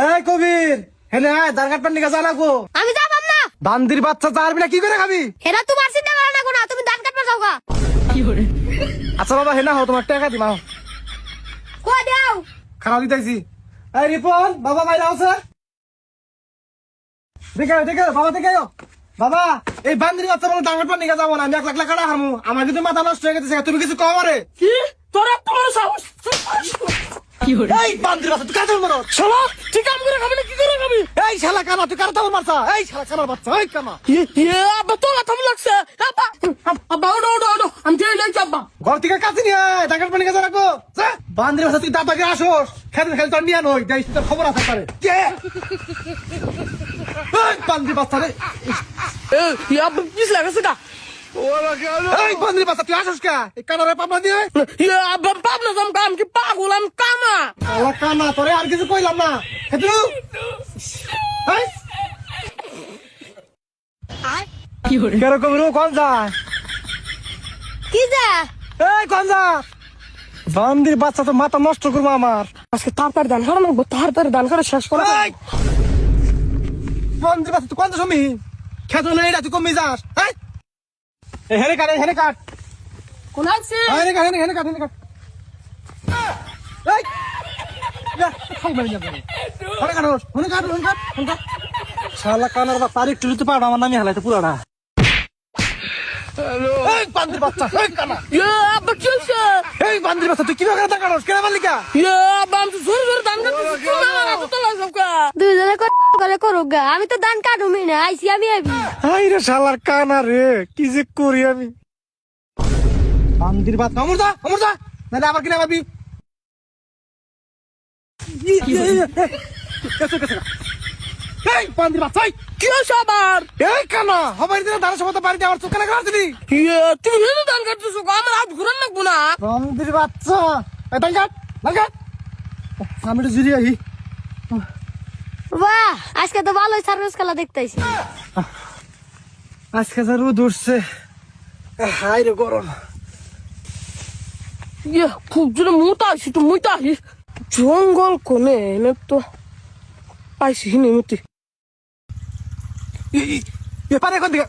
এই কবির হেনে আয় ধান কাটবার নিকা যা লাগবো। আমি যাবাম না। বান্দির বাচ্চা চারবি না কি করে খাবি? হেরা তোমার চিন্তা করে না কোনা, তুমি ধান কাটবা যাও গা। আচ্ছা বাবা হেনা হো তোমার টাকা দিমা। কই দাও? খারাপ দিতেছি। এই রিপন বাবা বাইরে আছে। দেখে বাবা দেখে বাবা এই বান্দির বাচ্চা বলে ধান কাটবার নিকা যাবো না, আমি 1 লাখ টাকা হারমু। আমার কিন্তু মাথা নষ্ট হয়ে গেছে, তুমি কিছু কও আমারে? কি তোরা তোমার সাহস এই বান্দির বাচ্চা তুই কাজ মারো। শালা ঠিক কাম করে খাবি না কি করে খাবি? এই শালা কানা তুই কার তাও মারছা? এই শালা কানার বাচ্চা এই কানা। আব্বা তোলা থাম লাগছে। আব্বা আব্বা ওডো আমি যাই নাই আব্বা। ঘর থেকে কাছে নিয়ে আয় ধান কাটবার নিকা যা রাখো। বান্দির বাচ্চা তুই দাঁত আগে আসোস, খেতে তোর নিয়ে নই দেখ তোর খবর আছে পারে কে? এই বান্দির বাচ্চা রে, এই আব্বা কিস লাগাছে কা? এই বান্দির বাচ্চা তুই আসোস কে? এই কানারে পাবনা দিয়ে আব্বা পাবনা যাম কাম কি পাগল আমি কামা। শালা কানা তোরে আর কিছু কইলাম না খেতে এই কেরকম রো কোন যায়? কি যা? এই কোন যা? বান্দির বাচ্চা তো মাথা নষ্ট করবো আমার। আজকে তাড়াতাড়ি দান করা লাগবো, তাড়াতাড়ি দান করে শেষ করে এই বান্দির বাচ্চা তুই কোন সময় খেতে নেই তুই কমে যাস? এই হেনে কাট কোন আছে? হেনে কাট এই ইয়া খাই মারি যাবে হেনে কাট শালা কানার বা তারিখ তুই তো পাড়া আমার নামই হালাইতে পুরাটা। এই বান্দির বাচ্চা এই কানা আব্বা কি হচ্ছে? এই বান্দির বাচ্চা তুই কিভাবে টাকা কাটস কেন মালিকা? আব্বা আমি জোরে জোরে দান করতেছি তোলা সব কা। দুইজনে করে করুক গা, আমি তো ধান কাটুমি না, আইছি আমি আইবি। হাই রে শালার কানা রে কি যে করি আমি। বান্দির বাচ্চা অমর যা নাহলে আবার কিনা ভাবি। এই বান্দির বাচ্চা কি হচ্ছে আবার? এই কানা হবার দিনে দাঁড়া সময় বাড়িতে আমার চোখ কেনা কাটছিলি? তুমি হেনে দান করতেছো আমার হাত ঘুরান লাগবো না। বান্দির বাচ্চা এই ধান কাট আমি তো জিরি আহি। বাহ, আজকে তো ভালোই সার্ভিস খেলা দেখতেছি। আজকে যা রোদ উঠছে, হাই রে গরম। খুব জোরে মুতা আসি তো মুতা আসি জঙ্গল কোনে এনে তো পাইছি হিনে মুতি। পারে এখন দিকে